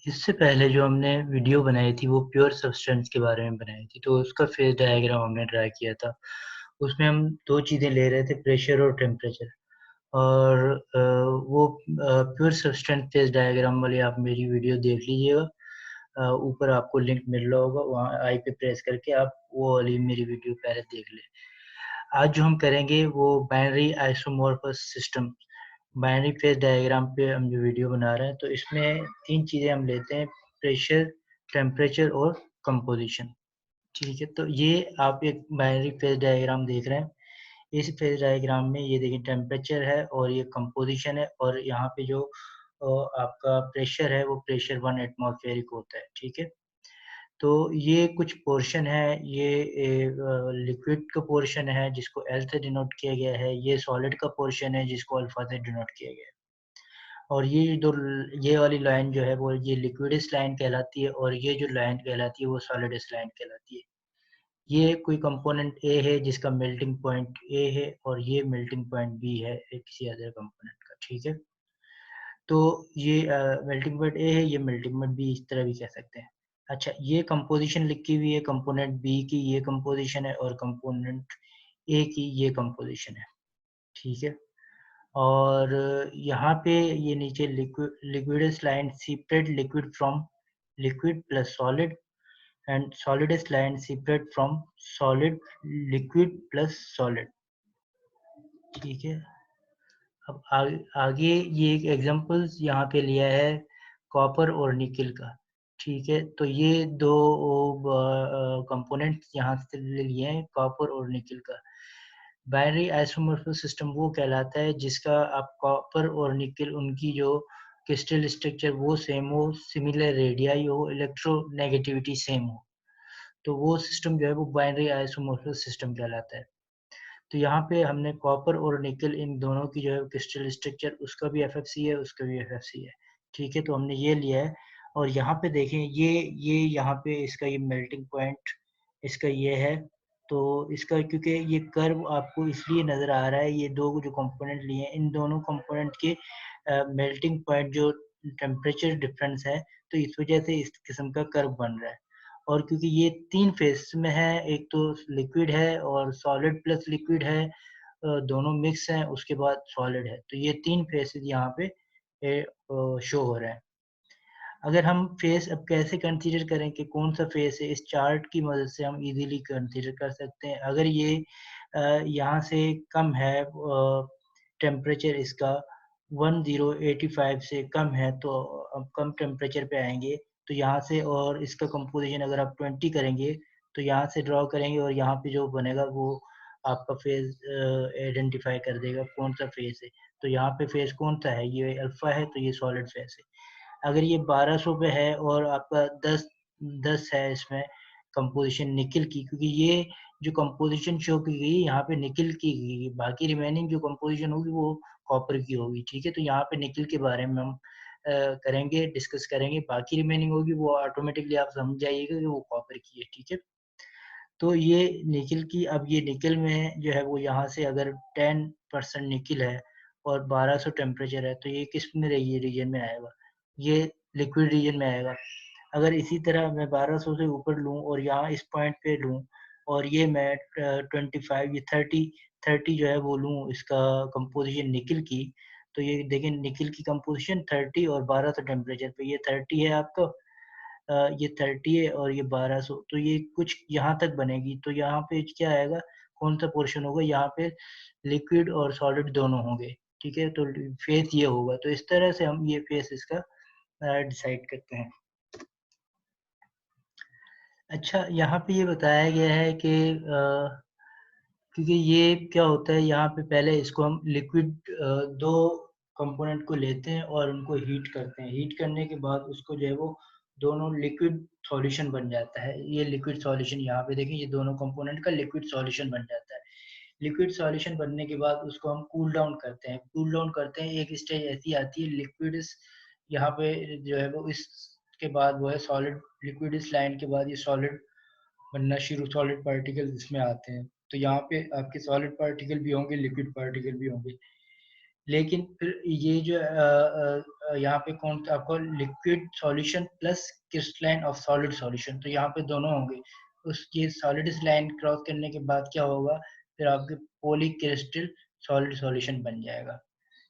इससे पहले जो हमने वीडियो बनाई थी वो प्योर सब्सटेंस के बारे में बनाई थी, तो उसका फेज डायग्राम हमने ड्रा किया था। उसमें हम 2 चीज़ें ले रहे थे, प्रेशर और टेम्परेचर। और वो प्योर सब्सटेंस फेज डायग्राम वाली आप मेरी वीडियो देख लीजिएगा। ऊपर आपको लिंक मिल रहा होगा, वहाँ आई पे प्रेस करके आप वो वाली मेरी वीडियो पहले देख लें। आज जो हम करेंगे वो binary isomorphous system, binary phase diagram पे हम जो वीडियो बना रहे हैं, तो इसमें 3 चीज़ें हम लेते हैं, प्रेशर, टेम्परेचर और कंपोज़िशन। ठीक है, तो ये आप एक बाइनरी फेज डायग्राम देख रहे हैं। इस फेज डायग्राम में ये देखिए टेम्परेचर है और ये कंपोज़िशन है, और यहाँ पे जो आपका प्रेशर है वो प्रेशर 1 एटमॉस्फेरिक होता है, ठीक है? तो ये कुछ पोर्शन है, ये लिक्विड का पोर्शन है जिसको एल से डिनोट किया गया है, ये सॉलिड का पोर्शन है जिसको अल्फा से डिनोट किया गया है। और ये वाली लाइन जो है वो ये लिक्विडस लाइन कहलाती है, और ये जो लाइन कहलाती है वो सॉलिडस लाइन कहलाती है। ये कोई कंपोनेंट ए है जिसका मेल्टिंग पॉइंट ए है, और ये मेल्टिंग पॉइंट बी है किसी अदर कंपोनेंट का, ठीक है? तो ये मेल्टिंग पॉइंट ए है, ये मेल्टिंग पॉइंट बी, इस तरह भी कह सकते हैं। अच्छा, ये कंपोज़िशन लिखी हुई है, कंपोनेंट बी की ये कंपोज़िशन है और कंपोनेंट ए की ये कंपोज़िशन है, ठीक है? और यहाँ पे ये नीचे liquids line separate liquid from liquid plus solid, and solids line separate from solid liquid plus solid, ठीक है? अब आगे ये एक एग्जांपल्स यहाँ पे लिया है कॉपर और निकेल का, ठीक है? तो ये 2 कंपोनेंट्स यहाँ से लिए हैं, कॉपर और निकेल का। बाइनरी आइसोमॉर्फिक सिस्टम वो कहलाता है जिसका आप कॉपर और निकेल उनकी जो क्रिस्टल स्ट्रक्चर वो सेम हो, सिमिलर रेडियाई हो, इलेक्ट्रोनेगेटिविटी सेम हो। तो वो सिस्टम जो है वो बाइनरी आइसोमॉर्फिक सिस्टम कहलाता है। तो यहाँ पे हमने कॉपर और निकेल इन दोनों की जो है क्रिस्टल स्ट्रक्चर, उसका भी एफएफसी है, उसका भी एफएफसी है, ठीक है? तो हमने ये लिया है, और यहाँ पे देखें ये यहाँ पे इसका ये मेल्टिंग पॉइंट इसका ये है। तो इसका क्योंकि ये कर्व आपको इसलिए नज़र आ रहा है, ये 2 जो कंपोनेंट लिए हैं, इन दोनों कंपोनेंट के मेल्टिंग पॉइंट जो टेम्परेचर डिफरेंस है, तो इस वजह से इस किस्म का कर्व बन रहा है। और क्योंकि ये 3 फेज़ में है, एक तो लिक्विड है और सॉलिड प्लस लिक्विड है, दोनों मिक्स हैं, उसके बाद सॉलिड है। तो ये 3 फेसेज़ यहाँ पे शो हो रहे हैं। अगर हम फेस अब कैसे कंसीडर करें कि कौन-सा फेस है, इस चार्ट की मदद से हम ईज़िली कंसीडर कर सकते हैं। अगर ये यहाँ से कम है, टेम्परेचर इसका 1085 से कम है, तो अब कम टेम्परेचर पे आएँगे, तो यहाँ से, और इसका कंपोज़िशन अगर आप 20 करेंगे, तो यहाँ से ड्रॉ करेंगे और यहाँ पे जो बनेगा वो आपका फ़ेज़ आइडेंटिफ़ाई कर देगा कौन-सा फ़ेज़ है। तो यहाँ पे फ़ेज़ कौन-सा है, ये अल्फ़ा है, तो ये सॉलिड फ़ेज़ है। अगर ये 1200 पे है और आपका 10 है इसमें कंपोज़िशन निकेल की, क्योंकि ये जो कंपोज़िशन शो की गई है यहाँ पे निकेल की गई है, बाकी रिमेनिंग जो कंपोज़िशन होगी वो कॉपर की होगी, ठीक है? तो यहाँ पे निकेल के बारे में हम करेंगे, डिस्कस करेंगे, बाकी रिमेनिंग होगी वो ऑटोमेटिकली आप समझ जाइएगा कि वो कॉपर की है, ठीक है? तो ये निकेल की, अब ये निकेल में जो है वो यहाँ से अगर 10% निकेल है और 1200 टेम्परेचर है, तो ये किस में रही रीजन में आएगा? ये लिक्विड रीजन में आएगा। अगर इसी तरह मैं 1200 से ऊपर लूँ और यहाँ इस पॉइंट पे लूँ, और ये मैं 25 ये 30 जो है वो लूँ इसका कंपोज़िशन निकेल की, तो ये देखिए निकेल की कंपोज़िशन 30 और 1200 टेम्परेचर पे, ये 30 है आपका, ये 30 है और ये 1200, तो ये कुछ यहाँ तक बनेगी। तो यहाँ पे क्या आएगा, कौन-सा पोर्शन होगा, यहाँ पे लिक्विड और सॉलिड दोनों होंगे, ठीक है? तो फेस ये होगा, तो इस तरह से हम ये फेस इसका डिसाइड करते हैं। अच्छा, यहाँ पे ये बताया गया है कि क्योंकि ये क्या होता है, यहाँ पे पहले इसको हम लिक्विड 2 कंपोनेंट को लेते हैं और उनको हीट करते हैं। हीट करने के बाद उसको जो है वो दोनों लिक्विड सॉल्यूशन बन जाता है। ये लिक्विड सॉल्यूशन यहाँ पे देखें, ये दोनों कंपोनेंट का लिक्विड सॉल्यूशन बन जाता है। लिक्विड सॉल्यूशन बनने के बाद उसको हम कूल डाउन करते हैं। कूल डाउन करते हैं, एक स्टेज ऐसी आती है लिक्विड्स, यहाँ पे जो है वो इसके बाद वो है सॉलिड, लिक्विड्स लाइन के बाद ये सॉलिड बनना शुरू, सॉलिड पार्टिकल्स इसमें आते हैं। तो यहाँ पे आपके सॉलिड पार्टिकल भी होंगे, लिक्विड पार्टिकल भी होंगे। लेकिन फिर ये जो यहाँ पे कौन आपको liquid solution plus crystalline of solid solution, तो यहाँ पे दोनों होंगे। उस ये सॉलिड लाइन क्रॉस करने के बाद क्या होगा, फिर आपके पॉली क्रिस्टल सॉलिड सॉल्यूशन बन जाएगा।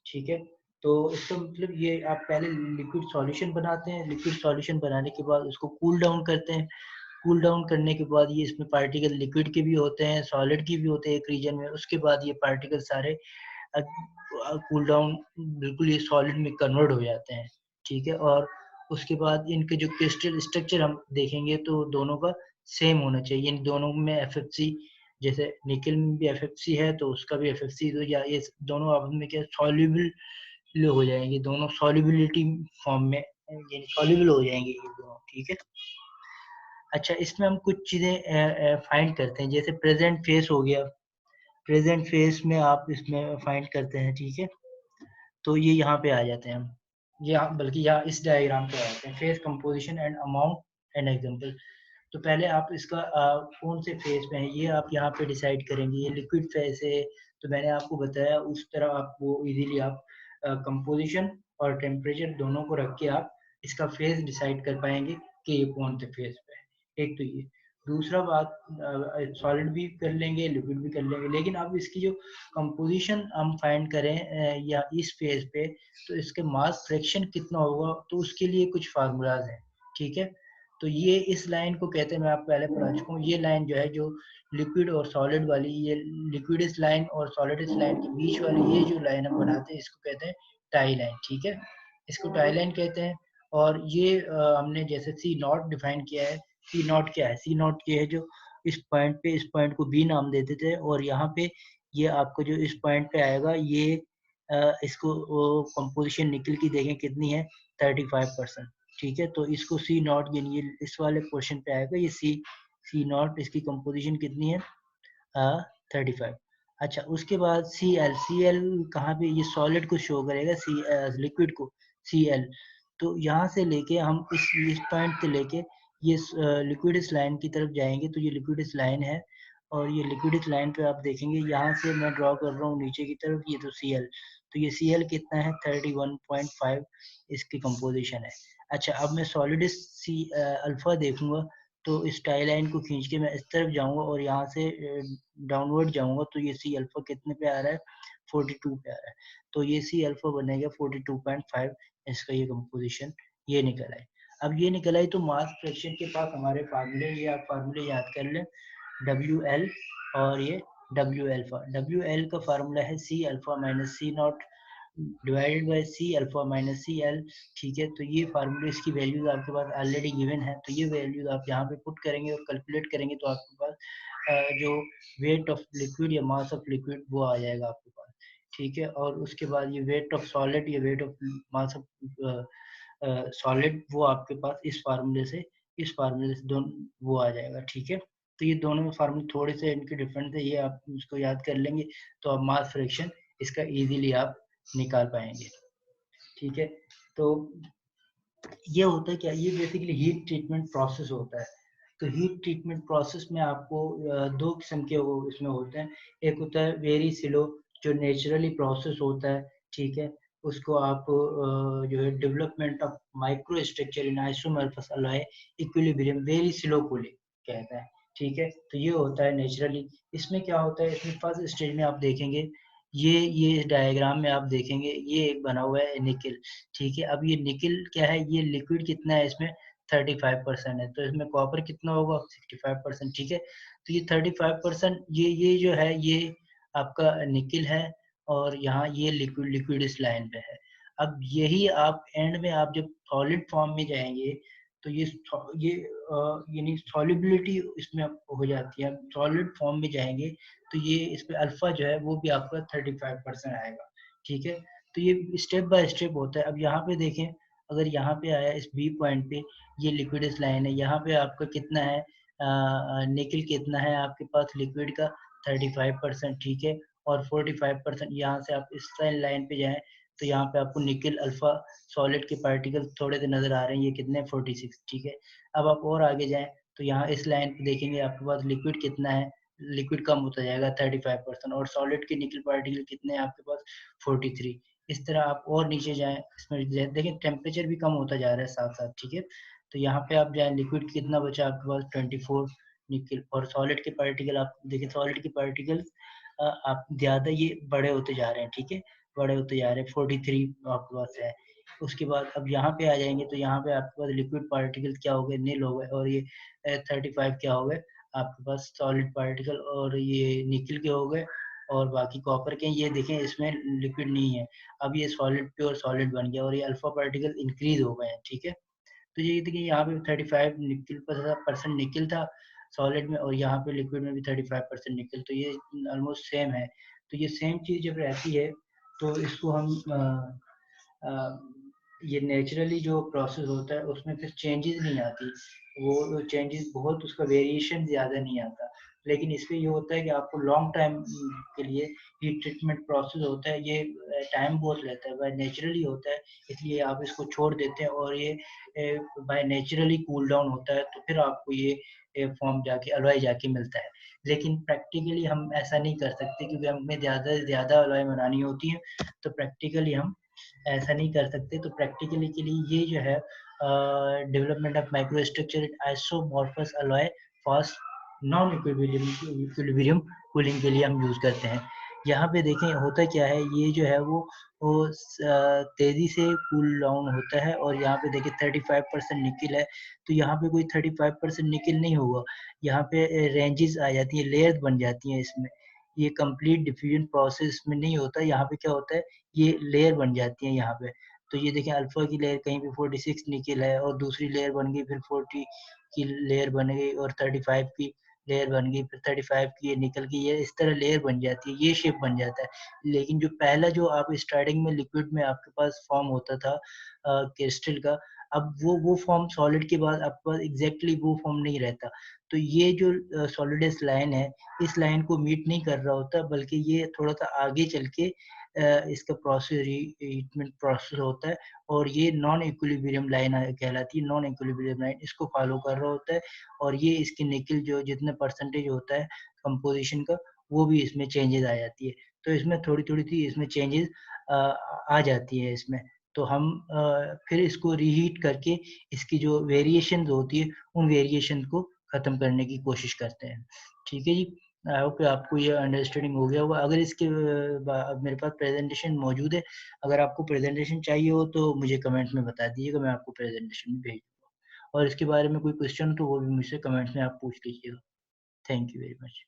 ठीक है, तो इसका मतलब ये आप पहले लिक्विड सॉल्यूशन बनाते हैं, लिक्विड सॉल्यूशन बनाने के बाद उसको कूल डाउन करते हैं। कूल डाउन करने के बाद ये इसमें पार्टिकल लिक्विड के भी होते हैं, सॉलिड के भी होते हैं एक रीजन में। उसके बाद ये पार्टिकल सारे कूल डाउन बिल्कुल ये सॉलिड में कन्वर्ट हो जाते हैं। ठीक है, और उसके बाद इनके जो क्रिस्टल स्ट्रक्चर हम देखेंगे तो दोनों का सेम होना चाहिए। इन दोनों में एफएफसी, जैसे निकल में भी एफएफसी है तो उसका भी एफएफसी, तो या ये दोनों आपस में क्या सॉल्युबल हो जाएंगे, दोनों सॉल्युबिलिटी फॉर्म में यानी सॉल्युबल हो जाएंगे ये दोनों। ठीक है, अच्छा इसमें हम कुछ चीजें फाइंड करते हैं, जैसे प्रेजेंट फेस हो गया। प्रेजेंट फेस में आप इसमें फाइंड करते हैं। ठीक है, तो ये यहाँ पे आ जाते हैं हम, यहाँ बल्कि यहाँ इस डायग्राम पे आ जाते हैं, face composition and amount and example. तो पहले आप इसका कौन से फेज में है ये आप यहाँ पे डिसाइड करेंगे। ये लिक्विड फेज है तो मैंने आपको बताया उस तरह आप वो इजीली आप कंपोजिशन और टेम्परेचर दोनों को रख के आप इसका फेज डिसाइड कर पाएंगे कि ये कौन से फेज पे है। एक तो ये, दूसरा बात सॉलिड भी कर लेंगे, लिक्विड भी कर लेंगे, लेकिन अब इसकी जो कंपोजिशन हम फाइंड करें या इस फेज पे, तो इसके मास फ्रैक्शन कितना होगा, तो उसके लिए कुछ फार्मूलाज हैं। ठीक है, तो ये इस लाइन को कहते हैं, मैं आपको पहले पढ़ा चुका हूँ। ये लाइन जो है जो लिक्विड और सॉलिड वाली, ये लिक्विडस लाइन और सॉलिडस लाइन के बीच वाली ये जो लाइन हम बनाते हैं इसको कहते हैं टाई लाइन। ठीक है, इसको टाई लाइन कहते हैं। और ये हमने जैसे सी नॉट डिफाइन किया है। सी नॉट क्या है, सी नॉट ये है जो इस पॉइंट पे, इस पॉइंट को बी नाम देते थे, और यहाँ पे ये आपको जो इस पॉइंट पे आएगा ये इसको कंपोजिशन निकल की देखें कितनी है, 35%। ठीक है, तो इसको सी नॉट यानी ये इस वाले पोर्शन पे आएगा, ये सी नॉट इसकी कंपोजिशन कितनी है 35। अच्छा उसके बाद सी एल कहाँ पे, ये सॉलिड को शो करेगा, लिक्विड को सी एल। तो यहाँ से लेके हम इस पॉइंट से लेके ये लिक्विड इस लाइन की तरफ जाएंगे, तो ये लिक्विड इस लाइन है, और ये लिक्विड इस लाइन पे आप देखेंगे यहाँ से मैं ड्रॉ कर रहा हूँ नीचे की तरफ, ये तो सी एल, तो ये सी एल कितना है 31.5 इसकी कंपोजिशन है। अच्छा अब मैं सॉलिड सी अल्फा देखूंगा, तो इस टाई लाइन को खींच के मैं इस तरफ जाऊंगा और यहाँ से डाउनवर्ड जाऊंगा, तो ये सी अल्फा कितने पे आ रहा है 42 पे आ रहा है। तो ये सी अल्फा बनेगा 42.5, इसका ये कंपोजिशन ये निकल आए। अब ये निकल आई तो मास फ्रैक्शन के पास हमारे फार्मूले, ये आप फार्मूले याद कर लें, डब्ल्यू एल और ये डब्ल्यू एल्फा। डब्ल्यू एल का फार्मूला है C alpha minus C naught divided by C alpha minus C L. ठीक है, तो ये फार्मूले इसकी वैल्यूज आपके पास ऑलरेडी गिवन है, तो ये वैल्यूज आप यहाँ पे पुट करेंगे और कैलकुलेट करेंगे तो आपके पास जो वेट ऑफ लिक्विड या मास ऑफ लिक्विड वो आ जाएगा आपके पास। ठीक है, और उसके बाद ये वेट ऑफ सॉलिड या weight of mass of solid वो आपके पास इस फार्मूले से दोनों वो आ जाएगा। ठीक है, तो ये दोनों फार्मूले थोड़े से इनके डिफरेंट है, ये आप इसको याद कर लेंगे तो आप मास फ्रैक्शन इसका इजीली आप निकाल पाएंगे। ठीक है, तो ये होता है क्या, ये बेसिकली हीट ट्रीटमेंट प्रोसेस होता है। तो हीट ट्रीटमेंट प्रोसेस में आपको दो किस्म के वो इसमें होते हैं। एक होता है वेरी स्लो, जो नेचुरली प्रोसेस होता है। ठीक है, उसको आप जो है development of micro structure in isomorphous alloy equilibrium very slow cooling कहता है। ठीक है, तो ये होता है नेचुरली। इसमें क्या होता है, इसमें फर्स्ट स्टेज में आप देखेंगे, ये डायग्राम में आप देखेंगे ये एक बना हुआ है निकल। ठीक है, अब ये निकल क्या है, ये लिक्विड कितना है इसमें 35% है, तो इसमें कॉपर कितना होगा 65%। ठीक है, तो ये 35% ये जो है ये आपका निकल है, और यहाँ ये लिक्विड इस लाइन पे है। अब यही आप एंड में आप जब सॉलिड फॉर्म में जाएंगे तो ये यानी सॉलिबिलिटी इसमें हो जाती है, सॉलिड फॉर्म में जाएंगे तो ये इसमें अल्फा जो है वो भी आपका 35% आएगा। ठीक है, तो ये स्टेप बाय स्टेप होता है। अब यहाँ पे देखें, अगर यहाँ पे आया इस बी पॉइंट पे, ये लिक्विडस लाइन है, यहाँ पे आपका कितना है निकल कितना है आपके पास लिक्विड का 35%। ठीक है, और 45% यहाँ से आप इस लाइन पे जाएं तो यहाँ पे आपको निकल अल्फा सॉलिड के पार्टिकल थोड़े से नजर आ रहे हैं, ये कितने 46। ठीक है, अब आप और आगे जाएं तो यहाँ इस लाइन पे देखेंगे आपके पास लिक्विड कितना है लिक्विड कम होता जाएगा 35%, और सॉलिड के निकल पार्टिकल कितने हैं आपके पास 43। इस तरह आप और नीचे जाएं, इसमें देखें टेम्परेचर भी कम होता जा रहा है साथ साथ, ठीक है। तो यहाँ पे आप जाएं, लिक्विड कितना बचा आपके पास 24 निकल, और सॉलिड के पार्टिकल आप देखिए, सॉलिड के पार्टिकल आप ज़्यादा ये बड़े होते जा रहे हैं, ठीक है, बड़े होते जा रहे हैं, 43 आपके पास है। उसके बाद अब यहाँ पे आ जाएंगे तो यहाँ पे आपके पास लिक्विड पार्टिकल क्या हो गए, नील हो गए, और ये 35 क्या हो गए आपके पास सॉलिड पार्टिकल, और ये निकल के हो गए, और बाकी कॉपर के। ये देखें इसमें लिक्विड नहीं है, अब ये सॉलिड प्योर सॉलिड बन गया, और ये अल्फा पार्टिकल इंक्रीज हो गए हैं, ठीक है। तो ये देखिए यहाँ पे 35 निकल परसेंट निकल था सॉलिड में, और यहाँ पे लिक्विड में भी 35% निकल, तो ये ऑलमोस्ट सेम है। तो ये सेम चीज़ जब रहती है तो इसको हम ये नेचुरली जो प्रोसेस होता है उसमें फिर चेंजेस नहीं आती, वो चेंजेस बहुत, उसका वेरिएशन ज़्यादा नहीं आता। लेकिन इसमें ये होता है कि आपको लॉन्ग टाइम के लिए हीट ट्रीटमेंट प्रोसेस होता है, ये टाइम बहुत लेता है, बाय नेचुरली होता है, इसलिए आप इसको छोड़ देते हैं, और ये बाय नेचुरली कूल डाउन होता है, तो फिर आपको ये फॉर्म जाके अलॉय जाके मिलता है। लेकिन प्रैक्टिकली हम ऐसा नहीं कर सकते, क्योंकि हमें ज़्यादा से ज़्यादा अलॉय बनानी होती है, तो प्रैक्टिकली हम ऐसा नहीं कर सकते। तो प्रैक्टिकली के लिए ये जो है development of micro structure isomorphous alloy fast non equilibrium cooling के लिए हम यूज़ करते हैं। यहाँ पे देखें होता क्या है, ये जो है वो तेज़ी से कूल डाउन होता है, और यहाँ पे देखिए 35% निकल है, तो यहाँ पे कोई 35% निकल नहीं होगा, यहाँ पे रेंजेस आ जाती हैं, लेयर्स बन जाती हैं इसमें। ये कंप्लीट डिफ्यूजन प्रोसेस में नहीं होता, यहाँ पे क्या होता है, ये लेयर बन जाती है यहाँ पे। तो ये देखें अल्फा की लेयर कहीं पे 46 निकल है, और दूसरी लेयर बन गई, फिर 40 की लेयर बन गई, और 35 की लेयर बन गई, फिर 35 की ये निकल गई, ये इस तरह लेयर बन जाती है, ये शेप बन जाता है। लेकिन जो पहला जो आप स्टार्टिंग में लिक्विड में आपके पास फॉर्म होता था क्रिस्टल का, अब वो फॉर्म सॉलिड के बाद आपके पास एग्जैक्टली वो फॉर्म नहीं रहता। तो ये जो सॉलिडस लाइन है, इस लाइन को मीट नहीं कर रहा होता, बल्कि ये थोड़ा सा आगे चल के इसका प्रोसेस रीहीटमेंट प्रोसेस होता है, और ये नॉन इक्विलिब्रियम लाइन कहलाती है, नॉन इक्विलिब्रियम लाइन इसको फॉलो कर रहा होता है, और ये इसकी निकल जो जितने परसेंटेज होता है कंपोजिशन का, वो भी इसमें चेंजेस आ जाती है। तो इसमें थोड़ी-थोड़ी सी इसमें चेंजेस आ जाती है इसमें। तो हम फिर इसको रीहीट करके इसकी जो वेरिएशंस होती है, उन वेरिएशन को खत्म करने की कोशिश करते हैं। ठीक है जी। आई होप कि आपको ये अंडरस्टैंडिंग हो गया होगा। अगर इसके मेरे पास प्रेजेंटेशन मौजूद है, अगर आपको प्रेजेंटेशन चाहिए हो तो मुझे कमेंट में बता दीजिएगा, मैं आपको प्रेजेंटेशन भी भेज दूँगा। और इसके बारे में कोई क्वेश्चन तो वो भी मुझसे कमेंट्स में आप पूछ लीजिएगा। Thank you very much.